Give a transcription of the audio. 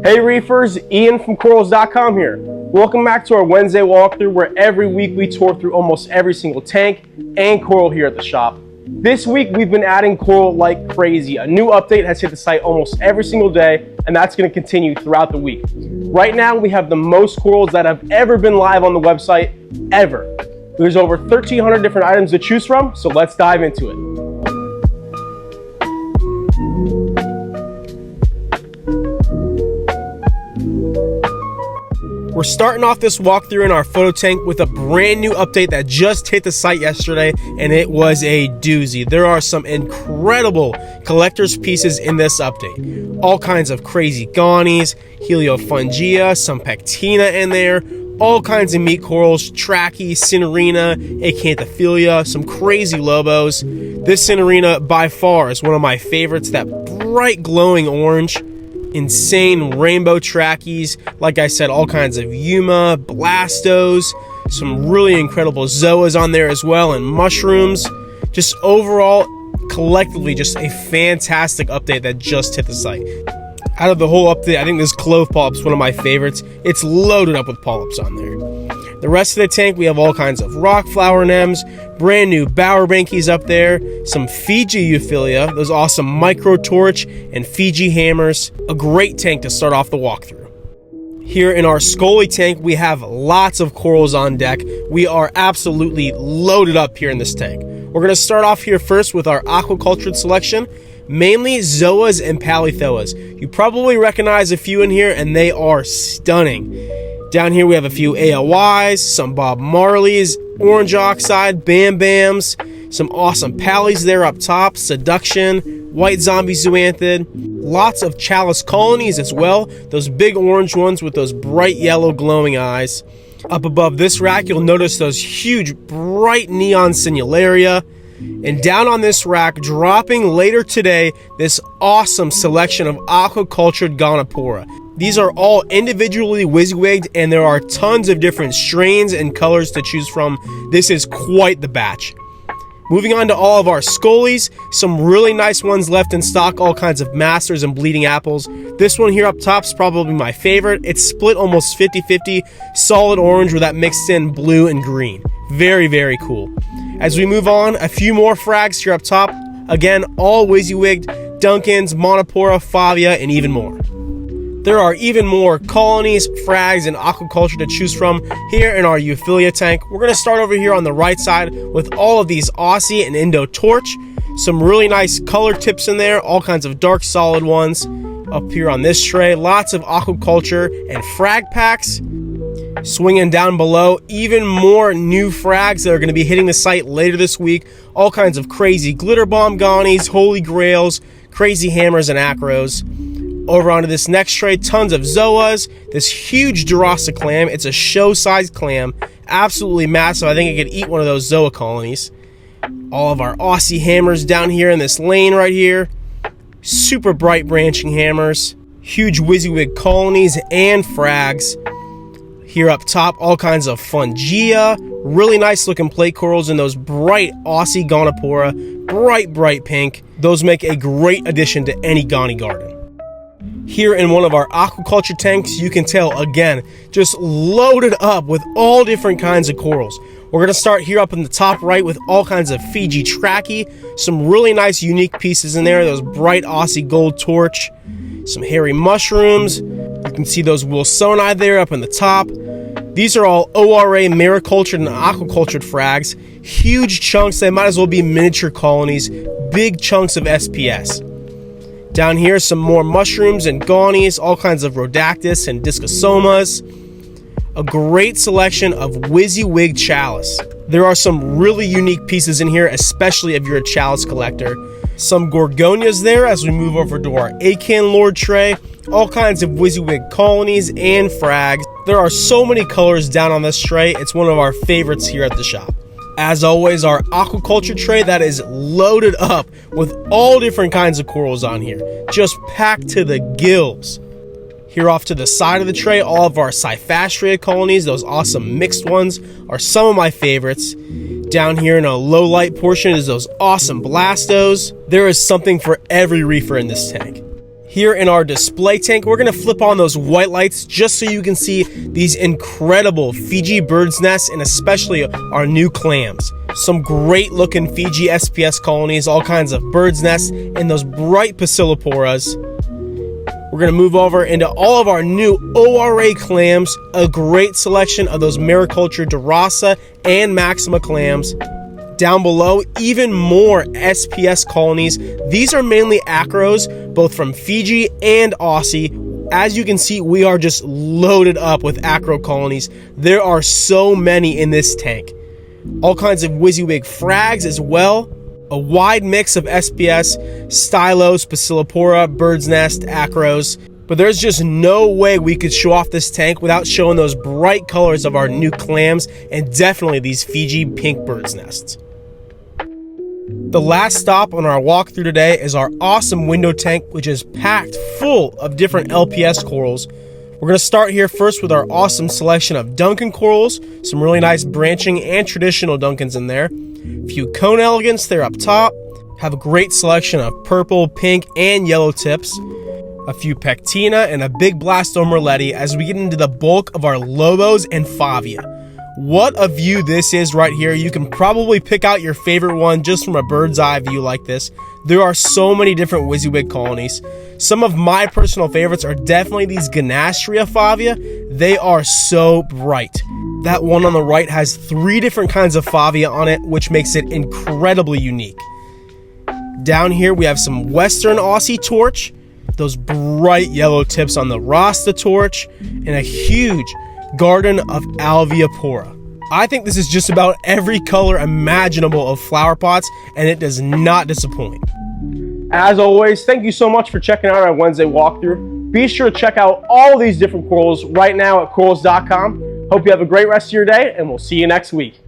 Hey reefers, Ian from Corals.com here. Welcome back to our Wednesday walkthrough where every week we tour through almost every single tank and coral here at the shop. This week we've been adding coral like crazy. A new update has hit the site almost every single day, and that's going to continue throughout the week. Right now we have the most corals that have ever been live on the website ever. There's over 1,300 different items to choose from, so let's dive into it. We're starting off this walkthrough in our photo tank with a brand new update that just hit the site yesterday, and it was a doozy. There are some incredible collector's pieces in this update. All kinds of crazy gonies, heliofungia, some pectina in there, all kinds of meat corals, trachy, cinerina, acanthophila, some crazy lobos. This cinerina by far is one of my favorites, that bright glowing orange. Insane rainbow trackies, like I said, all kinds of Yuma, Blastos, some really incredible Zoas on there as well, and mushrooms. Just overall, collectively, just a fantastic update that just hit the site. Out of the whole update, I think this clove polyp is one of my favorites. It's loaded up with polyps on there. The rest of the tank, we have all kinds of rock flower nems, brand new bowerbankies up there, some Fiji euphilia, those awesome micro torch and Fiji hammers. A great tank to start off the walkthrough. Here in our Skully tank, we have lots of corals on deck. We are absolutely loaded up here in this tank. We're going to start off here first with our aquaculture selection, mainly Zoas and Palithoas. You probably recognize a few in here, and they are stunning. Down here we have a few AOYs, some Bob Marleys, Orange Oxide, Bam Bams, some awesome Pallies there up top, Seduction, White Zombie Zoanthid, lots of Chalice colonies as well, those big orange ones with those bright yellow glowing eyes. Up above this rack you'll notice those huge bright neon Sinularia. And down on this rack, dropping later today, this awesome selection of aquacultured Gonopora. These are all individually WYSIWYG'd, and there are tons of different strains and colors to choose from. This is quite the batch. Moving on to all of our Skullies, some really nice ones left in stock, all kinds of Masters and Bleeding Apples. This one here up top is probably my favorite. It's split almost 50-50, solid orange with that mixed in blue and green. Very, very cool. As we move on, a few more frags here up top. Again, all WYSIWYG'd, Duncans, Monopora, Favia, and even more. There are even more colonies, frags, and aquaculture to choose from here in our euphilia tank. We're going to start over here on the right side with all of these Aussie and Indo Torch. Some really nice color tips in there, all kinds of dark solid ones. Up here on this tray, lots of aquaculture and frag packs. Swinging down below, even more new frags that are going to be hitting the site later this week. All kinds of crazy glitter bomb gonies, holy grails, crazy hammers, and acros. Over onto this next tray, tons of Zoas, this huge Durasa clam. It's a show-sized clam, absolutely massive. I think it could eat one of those Zoa colonies. All of our Aussie hammers down here in this lane right here. Super bright branching hammers, huge WYSIWYG colonies and frags. Here up top, all kinds of fungia, really nice looking plate corals in those bright Aussie Gonopora, bright pink. Those make a great addition to any Goni garden. Here in one of our aquaculture tanks, you can tell, again, just loaded up with all different kinds of corals. We're going to start here up in the top right with all kinds of Fiji trachy, some really nice unique pieces in there, those bright Aussie gold torch, some hairy mushrooms. You can see those Wilsoni there up in the top. These are all ORA maricultured and aquacultured frags. Huge chunks, they might as well be miniature colonies, big chunks of SPS. Down here, some more mushrooms and gonies, all kinds of Rhodactis and Discosomas. A great selection of WYSIWYG chalice. There are some really unique pieces in here, especially if you're a chalice collector. Some Gorgonias there as we move over to our Acan Lord tray. All kinds of WYSIWYG colonies and frags. There are so many colors down on this tray. It's one of our favorites here at the shop. As always, our aquaculture tray that is loaded up with all different kinds of corals on here. Just packed to the gills. Here off to the side of the tray, all of our Cyphastria colonies, those awesome mixed ones, are some of my favorites. Down here in a low light portion is those awesome Blastos. There is something for every reefer in this tank. Here in our display tank, we're going to flip on those white lights just so you can see these incredible Fiji bird's nests and especially our new clams. Some great looking Fiji SPS colonies, all kinds of bird's nests, and those bright Basiloporas. We're going to move over into all of our new ORA clams, a great selection of those Mariculture Dorasa and Maxima clams. Down below, even more SPS colonies. These are mainly acros, both from Fiji and Aussie. As you can see, we are just loaded up with acro colonies. There are so many in this tank. All kinds of WYSIWYG frags as well. A wide mix of SPS, Stylos, Basilopora, bird's nest, acros. But there's just no way we could show off this tank without showing those bright colors of our new clams and definitely these Fiji pink bird's nests. The last stop on our walkthrough today is our awesome window tank, which is packed full of different LPS corals. We're going to start here first with our awesome selection of Duncan corals, some really nice branching and traditional Duncans in there. A few cone elegants there up top. Have a great selection of purple, pink, and yellow tips. A few Pectina and a big Blastome Rolletti as we get into the bulk of our Lobos and Favia. What a view this is right here. You can probably pick out your favorite one just from a bird's eye view like this. There are so many different WYSIWYG colonies. Some of my personal favorites are definitely these Ganastria Favia. They are so bright. That one on the right has 3 different kinds of Favia on it, which makes it incredibly unique. Down here we have some Western Aussie Torch, those bright yellow tips on the Rasta Torch, and a huge Garden of Alveopora. I think this is just about every color imaginable of flower pots, and it does not disappoint. As always, thank you so much for checking out our Wednesday walkthrough. Be sure to check out all these different corals right now at corals.com. Hope you have a great rest of your day, and we'll see you next week.